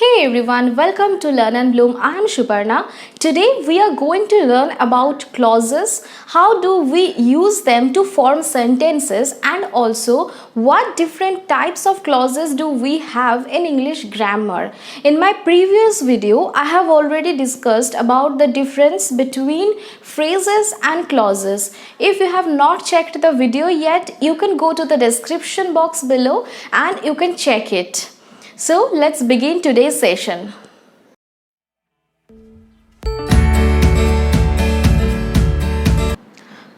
Hey everyone, welcome to Learn and Bloom. I am Shuparna. Today we are going to learn about clauses, how do we use them to form sentences, and also what different types of clauses do we have in English grammar. In my previous video, I have already discussed about the difference between phrases and clauses. If you have not checked the video yet, you can go to the description box below and you can check it. So let's begin today's session.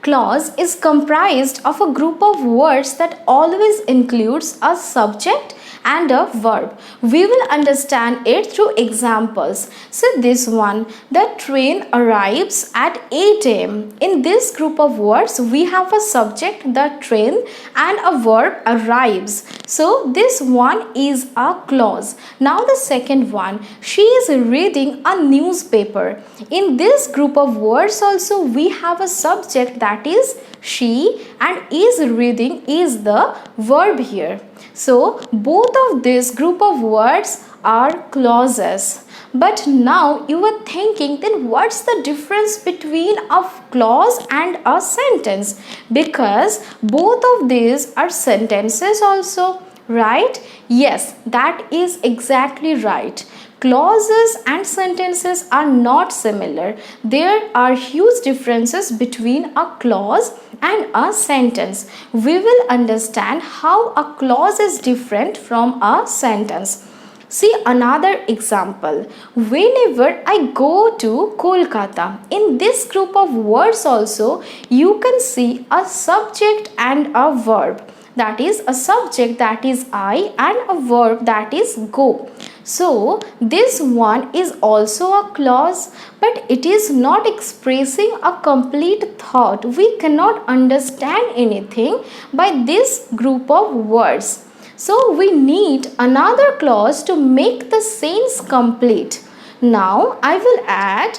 Clause is comprised of a group of words that always includes a subject and a verb. We will understand it through examples. So this one, the train arrives at 8 a.m. In this group of words, we have a subject, the train, and a verb, arrives. So this one is a clause. Now the second one, she is reading a newspaper. In this group of words also, we have a subject, that is she, and is reading is the verb here. So both of this group of words are clauses. But now you are thinking, then what's the difference between a clause and a sentence? Because both of these are sentences also, right? Yes, that is exactly right. Clauses and sentences are not similar. There are huge differences between a clause and a sentence. We will understand how a clause is different from a sentence. See another example. Whenever I go to Kolkata, in this group of words also, you can see a subject and a verb. That is a subject, that is I, and a verb, that is go. So this one is also a clause, but it is not expressing a complete thought. We cannot understand anything by this group of words. So we need another clause to make the sentence complete. Now I will add,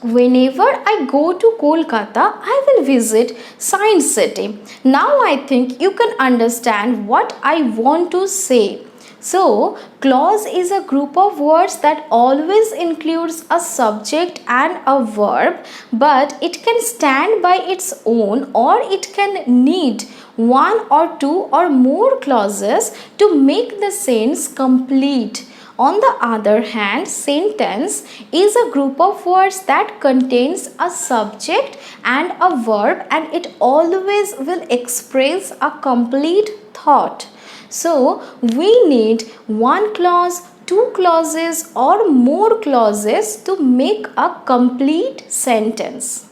whenever I go to Kolkata, I will visit Science City. Now I think you can understand what I want to say. So, clause is a group of words that always includes a subject and a verb, but it can stand by its own, or it can need one or two or more clauses to make the sentence complete. On the other hand, sentence is a group of words that contains a subject and a verb, and it always will express a complete thought. So, we need one clause, two clauses, or more clauses to make a complete sentence.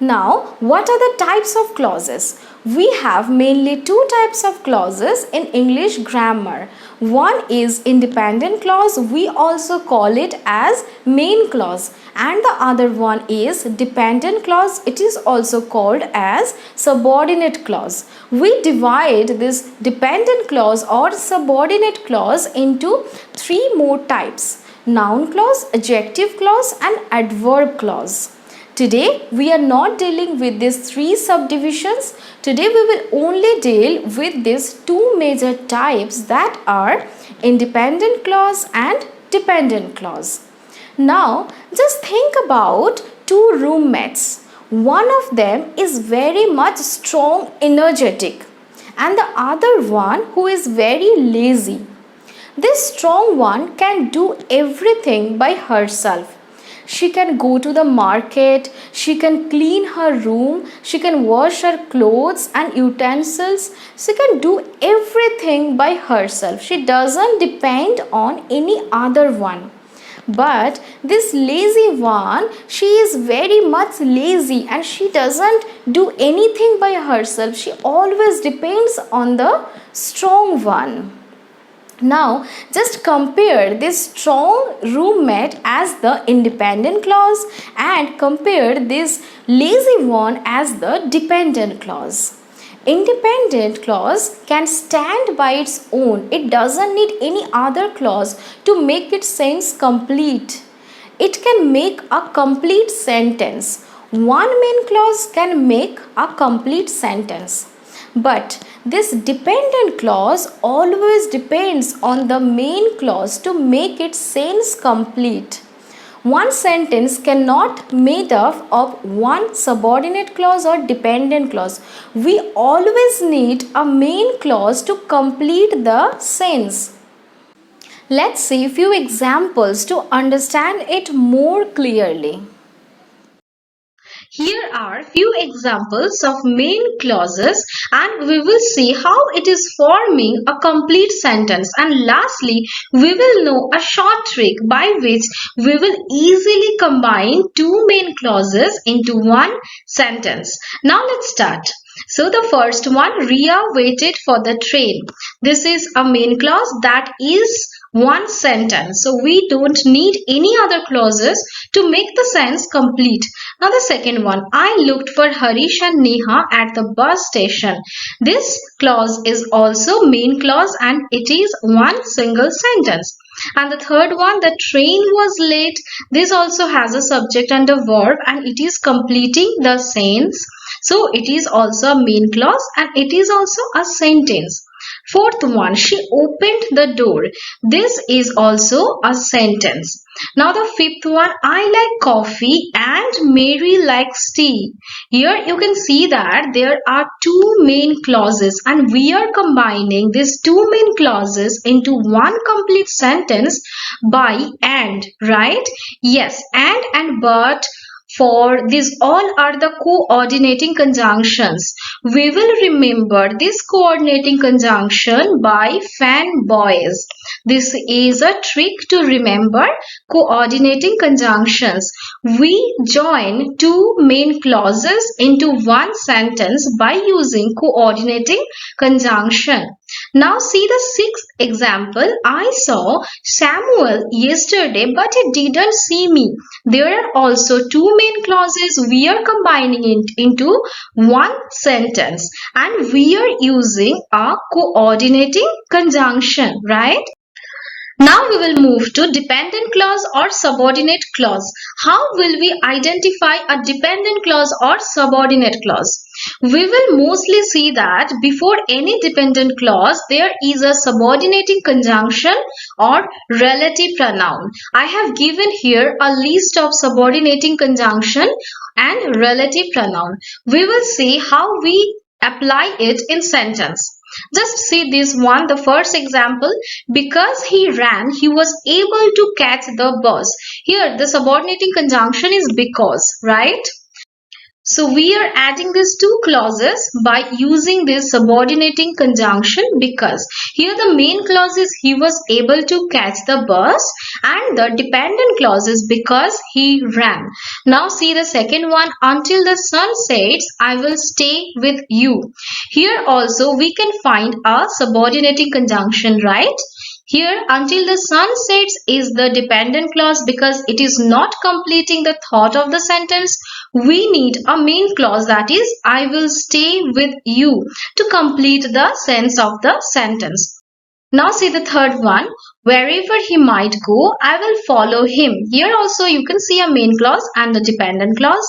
Now, what are the types of clauses? We have mainly two types of clauses in English grammar. One is independent clause, we also call it as main clause, and the other one is dependent clause, it is also called as subordinate clause. We divide this dependent clause or subordinate clause into three more types: noun clause, adjective clause, and adverb clause. Today we are not dealing with these three subdivisions. Today we will only deal with these two major types, that are independent clause and dependent clause. Now just think about two roommates. One of them is very much strong, energetic, and the other one who is very lazy. This strong one can do everything by herself. She can go to the market, she can clean her room, she can wash her clothes and utensils. She can do everything by herself. She doesn't depend on any other one. But this lazy one, she is very much lazy and she doesn't do anything by herself. She always depends on the strong one. Now just compare this strong roommate as the independent clause and compare this lazy one as the dependent clause. Independent clause can stand by its own. It doesn't need any other clause to make its sentence complete. It can make a complete sentence. One main clause can make a complete sentence. But this dependent clause always depends on the main clause to make its sense complete. One sentence cannot made up of one subordinate clause or dependent clause. We always need a main clause to complete the sentence. Let's see a few examples to understand it more clearly. Here are few examples of main clauses, and we will see how it is forming a complete sentence, and lastly we will know a short trick by which we will easily combine two main clauses into one sentence. Now let's start. So the first one, Ria waited for the train. This is a main clause that is one sentence. So we don't need any other clauses to make the sentence complete. Now the second one, I looked for Harish and Neha at the bus station. This clause is also main clause and it is one single sentence. And the third one, the train was late. This also has a subject and a verb and it is completing the sentence. So it is also a main clause and it is also a sentence. Fourth one, she opened the door. This is also a sentence. Now the fifth one, I like coffee and Mary likes tea. Here you can see that there are two main clauses and we are combining these two main clauses into one complete sentence by and, right? Yes, and but. For these all are the coordinating conjunctions. We will remember this coordinating conjunction by fanboys. This is a trick to remember coordinating conjunctions. We join two main clauses into one sentence by using coordinating conjunction. Now see the sixth example. I saw Samuel yesterday but he didn't see me. There are also two main clauses. We are combining it into one sentence and we are using a coordinating conjunction, right? Now we will move to dependent clause or subordinate clause. How will we identify a dependent clause or subordinate clause? We will mostly see that before any dependent clause there is a subordinating conjunction or relative pronoun. I have given here a list of subordinating conjunction and relative pronoun. We will see how we apply it in sentence. Just see this one, the first example. Because he ran, he was able to catch the bus. Here the subordinating conjunction is because, right? So we are adding these two clauses by using this subordinating conjunction because. Here the main clause is he was able to catch the bus and the dependent clause is because he ran. Now see the second one, until the sun sets I will stay with you. Here also we can find a subordinating conjunction, right? Here, until the sun sets is the dependent clause because it is not completing the thought of the sentence. We need a main clause, that is, I will stay with you, to complete the sense of the sentence. Now see the third one, wherever he might go, I will follow him. Here also you can see a main clause and the dependent clause.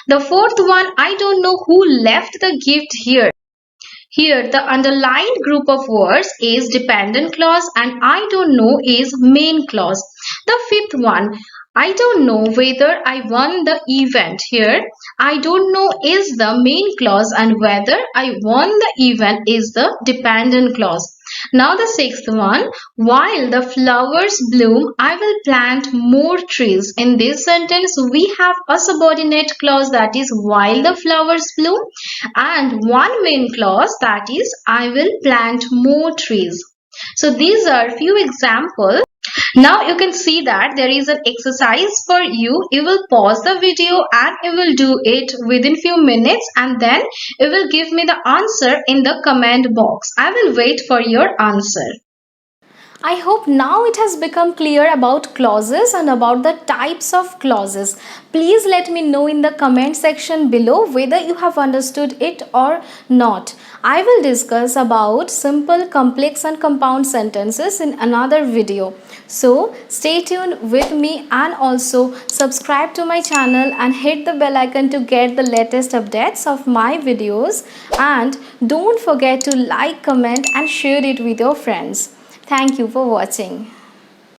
The fourth one, I don't know who left the gift here. Here the underlined group of words is dependent clause and I don't know is main clause. The fifth one, I don't know whether I won the event. Here I don't know is the main clause and whether I won the event is the dependent clause. Now the sixth one, while the flowers bloom, I will plant more trees. In this sentence, we have a subordinate clause, that is while the flowers bloom, and one main clause, that is I will plant more trees. So these are few examples. Now you can see that there is an exercise for you. You will pause the video and you will do it within few minutes and then you will give me the answer in the comment box. I will wait for your answer. I hope now it has become clear about clauses and about the types of clauses. Please let me know in the comment section below whether you have understood it or not. I will discuss about simple, complex and compound sentences in another video. So stay tuned with me and also subscribe to my channel and hit the bell icon to get the latest updates of my videos, and don't forget to like, comment and share it with your friends. Thank you for watching.